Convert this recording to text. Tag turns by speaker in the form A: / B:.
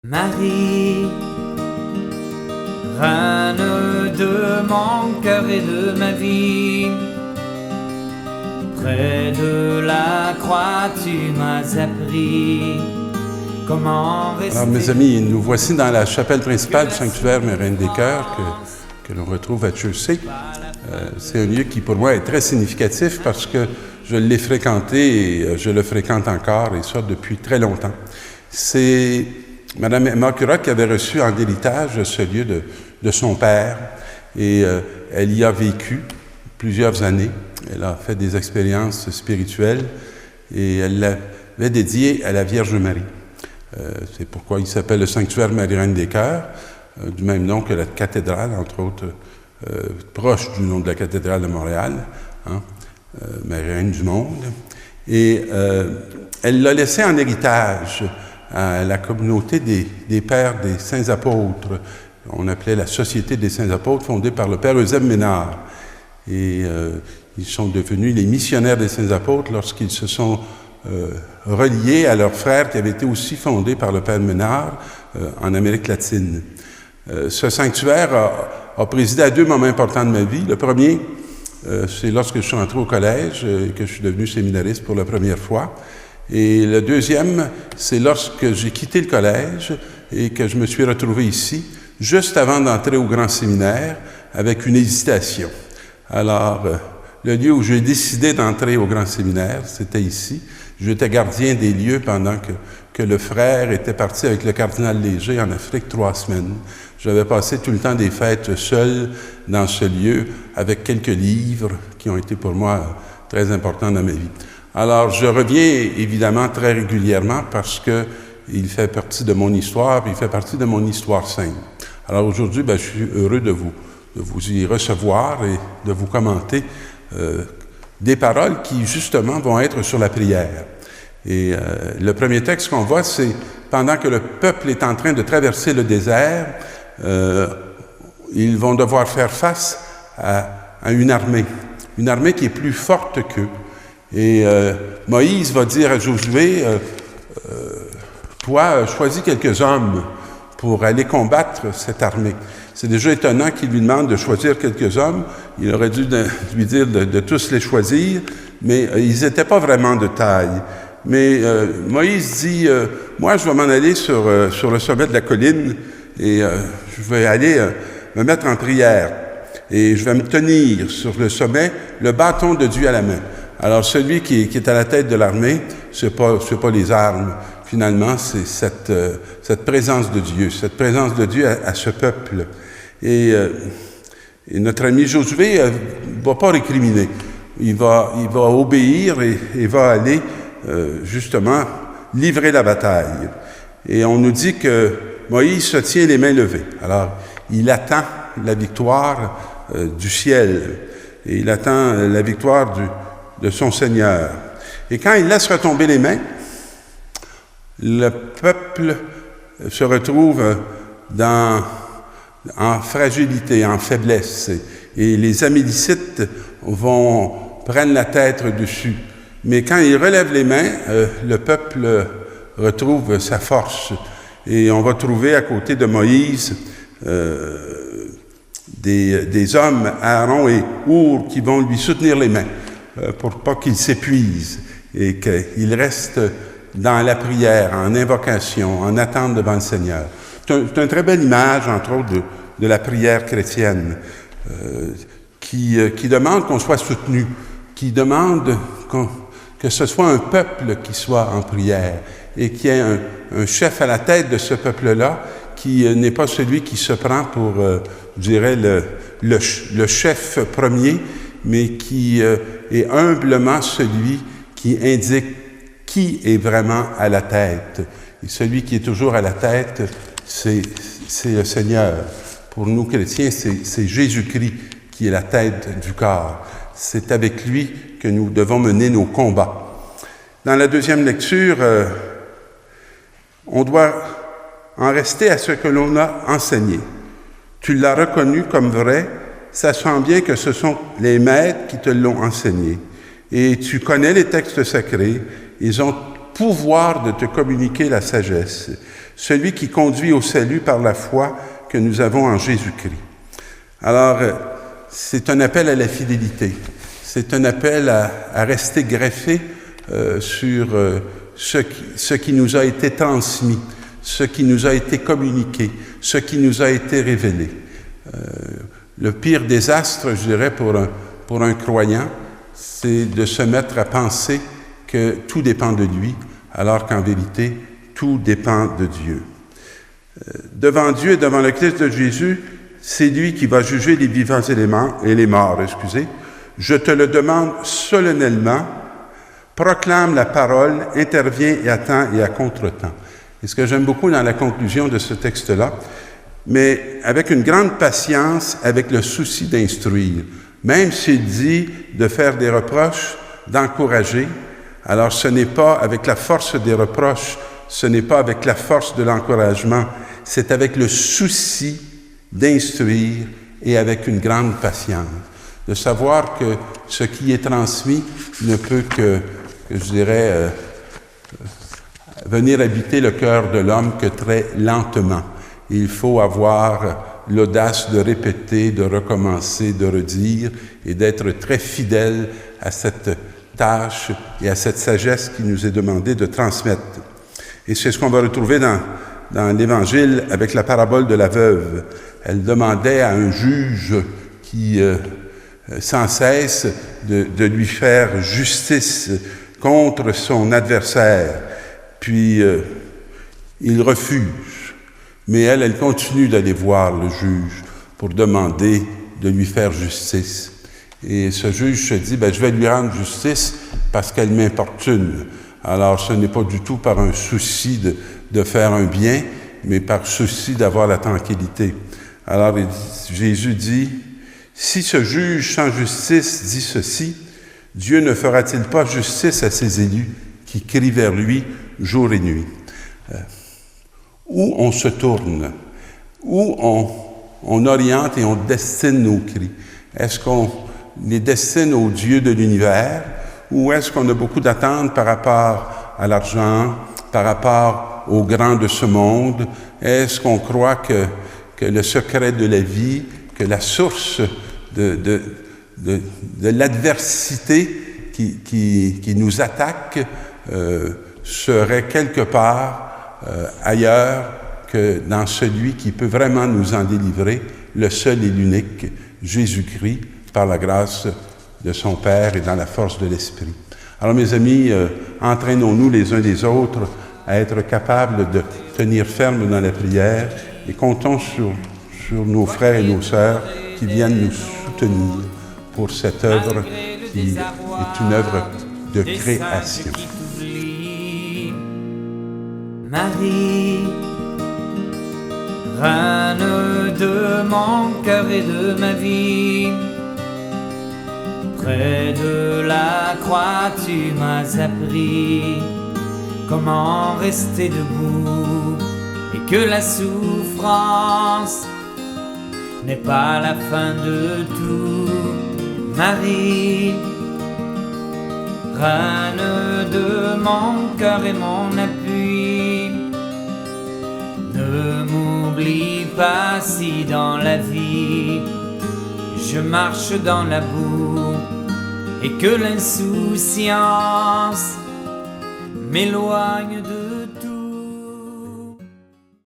A: Marie, reine de mon cœur et de ma vie, près de la croix tu m'as appris comment rester.
B: Alors mes amis, nous voici dans la chapelle principale du sanctuaire Reine des Cœurs que l'on retrouve à Chelsea. C'est un lieu qui pour moi est très significatif parce que je l'ai fréquenté et je le fréquente encore, et ça depuis très longtemps. C'est Mme Emma Currat qui avait reçu en héritage ce lieu de son père, et elle y a vécu plusieurs années. Elle a fait des expériences spirituelles et elle l'avait dédié à la Vierge Marie. C'est pourquoi il s'appelle le sanctuaire Marie-Reine des Cœurs, du même nom que la cathédrale, entre autres, proche du nom de la cathédrale de Montréal, hein, Marie-Reine du monde. Et elle l'a laissé en héritage à la communauté des pères des saints apôtres. On appelait la Société des saints apôtres, fondée par le père Eusèbe Ménard. Et ils sont devenus les missionnaires des saints apôtres lorsqu'ils se sont reliés à leurs frères qui avaient été aussi fondés par le père Ménard en Amérique latine. Ce sanctuaire a présidé à deux moments importants de ma vie. Le premier, c'est lorsque je suis entré au collège et que je suis devenu séminariste pour la première fois. Et le deuxième, c'est lorsque j'ai quitté le collège et que je me suis retrouvé ici, juste avant d'entrer au grand séminaire, avec une hésitation. Alors, le lieu où j'ai décidé d'entrer au grand séminaire, c'était ici. J'étais gardien des lieux pendant que le frère était parti avec le cardinal Léger en Afrique 3 semaines. J'avais passé tout le temps des fêtes seul dans ce lieu, avec quelques livres qui ont été pour moi très importants dans ma vie. Alors, je reviens évidemment très régulièrement parce qu'il fait partie de mon histoire, puis il fait partie de mon histoire sainte. Alors aujourd'hui, je suis heureux de vous y recevoir et de vous commenter des paroles qui, justement, vont être sur la prière. Et le premier texte qu'on voit, c'est pendant que le peuple est en train de traverser le désert, ils vont devoir faire face à une armée qui est plus forte qu'eux. Et Moïse va dire à Josué, toi, choisis quelques hommes pour aller combattre cette armée. C'est déjà étonnant qu'il lui demande de choisir quelques hommes. Il aurait dû lui dire de tous les choisir, mais ils n'étaient pas vraiment de taille. Mais Moïse dit, moi, je vais m'en aller sur le sommet de la colline et je vais aller me mettre en prière. Et je vais me tenir sur le sommet, le bâton de Dieu à la main. Alors, celui qui est à la tête de l'armée, c'est pas les armes. Finalement, c'est cette présence de Dieu, cette présence de Dieu à ce peuple. Et notre ami Josué va pas récriminer. Il va obéir et va aller, justement, livrer la bataille. Et on nous dit que Moïse se tient les mains levées. Alors, il attend la victoire du ciel. Et il attend la victoire de son Seigneur. Et quand il laisse retomber les mains, le peuple se retrouve en fragilité, en faiblesse. Et les Amalecites prennent la tête dessus. Mais quand il relève les mains, le peuple retrouve sa force. Et on va trouver à côté de Moïse des hommes, Aaron et Our, qui vont lui soutenir les mains pour pas qu'il s'épuise et qu'il reste dans la prière, en invocation, en attente devant le Seigneur. C'est une très belle image, entre autres, de la prière chrétienne qui demande qu'on soit soutenu, qui demande que ce soit un peuple qui soit en prière et qu'il y ait un chef à la tête de ce peuple-là qui n'est pas celui qui se prend pour, je dirais, le chef premier, mais qui est humblement celui qui indique qui est vraiment à la tête. Et celui qui est toujours à la tête, c'est le Seigneur. Pour nous chrétiens, c'est Jésus-Christ qui est la tête du corps. C'est avec lui que nous devons mener nos combats. Dans la deuxième lecture, on doit en rester à ce que l'on a enseigné. Tu l'as reconnu comme vrai, sachant bien que ce sont les maîtres qui te l'ont enseigné. Et tu connais les textes sacrés, ils ont pouvoir de te communiquer la sagesse. celui qui conduit au salut par la foi que nous avons en Jésus-Christ. Alors, c'est un appel à la fidélité. C'est un appel à rester greffé sur ce qui nous a été transmis, ce qui nous a été communiqué, ce qui nous a été révélé. Le pire désastre, je dirais, pour un croyant, c'est de se mettre à penser que tout dépend de lui, alors qu'en vérité, tout dépend de Dieu. Devant Dieu et devant le Christ de Jésus, c'est lui qui va juger les vivants et les morts. Je te le demande solennellement, proclame la parole, interviens et à temps et à contre-temps. Et ce que j'aime beaucoup dans la conclusion de ce texte-là, mais avec une grande patience, avec le souci d'instruire. Même s'il dit de faire des reproches, d'encourager, alors ce n'est pas avec la force des reproches, ce n'est pas avec la force de l'encouragement, c'est avec le souci d'instruire et avec une grande patience. De savoir que ce qui est transmis ne peut que je dirais, venir habiter le cœur de l'homme que très lentement. Il faut avoir l'audace de répéter, de recommencer, de redire et d'être très fidèle à cette tâche et à cette sagesse qui nous est demandée de transmettre. Et c'est ce qu'on va retrouver dans l'Évangile avec la parabole de la veuve. Elle demandait à un juge qui, sans cesse, de lui faire justice contre son adversaire. Puis, il refuse. Mais elle continue d'aller voir le juge pour demander de lui faire justice. Et ce juge se dit, je vais lui rendre justice parce qu'elle m'importune. Alors, ce n'est pas du tout par un souci de faire un bien, mais par souci d'avoir la tranquillité. Alors, Jésus dit, si ce juge sans justice dit ceci, Dieu ne fera-t-il pas justice à ses élus qui crient vers lui jour et nuit? Où on se tourne, où on oriente et on destine nos cris. Est-ce qu'on les destine au Dieu de l'univers ou est-ce qu'on a beaucoup d'attentes par rapport à l'argent, par rapport aux grands de ce monde? Est-ce qu'on croit que le secret de la vie, que la source de l'adversité qui nous attaque serait quelque part ailleurs que dans celui qui peut vraiment nous en délivrer, le seul et l'unique, Jésus-Christ, par la grâce de son Père et dans la force de l'Esprit. Alors mes amis, entraînons-nous les uns les autres à être capables de tenir ferme dans la prière et comptons sur nos frères et nos sœurs qui viennent nous soutenir pour cette œuvre qui est une œuvre de création.
A: Marie, reine de mon cœur et de ma vie, près de la croix tu m'as appris comment rester debout et que la souffrance n'est pas la fin de tout. Marie, reine de mon cœur et mon appui, ne m'oublie pas si dans la vie je marche dans la boue et que l'insouciance m'éloigne de